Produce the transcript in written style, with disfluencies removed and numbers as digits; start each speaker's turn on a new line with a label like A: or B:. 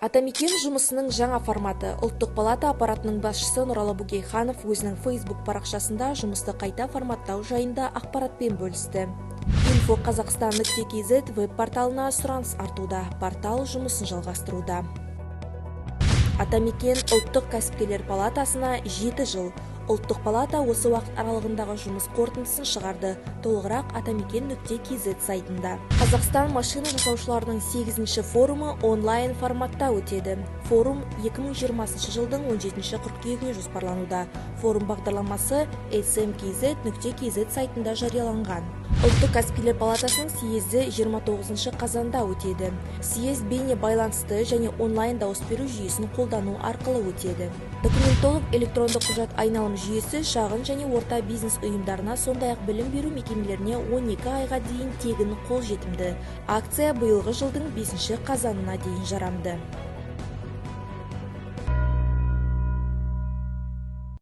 A: Атамекен жұмысының жаңа форматы. Ұлттық палата аппаратының басшысы Нұралы Бөкейханов өзінің Facebook парақшасында жұмысты қайта форматтау жайында ақпаратпен бөлісті. info-қазақстан.kz веб-порталына сұраныс артуда. Портал жұмысын жалғастыруда. Атамекен ұлттық кәсіпкерлер палатасына 7 жыл. Ұлттық палата осы уақыт аралығындағы жұмыс қорытындысын шығарды. Толығырақ атамекен.kz сайтында. Қазақстан машина жасаушыларының 8-ші форумы онлайн форматта өтеді. Форум 2020 жылдың 17 қыркүйегіне жоспарлануда. Форум бағдарламасы smkz.kz сайтында жарияланған. Ұлттық кәсіпкерлер палатасының съезді 29 қазанда өтеді. Съезд бейне байланысты және онлайн дауыс беру жүйесін қолдану арқылы өтеді. Документолог электрондық құжат айналым жүйесі шағын және орта бизнес ұйымдарына, сондай-ақ білім беру мекемелеріне 12 айға дейін тегін қолжетімді. Акция биылғы жылдың 5 қазанына дейін жарамды.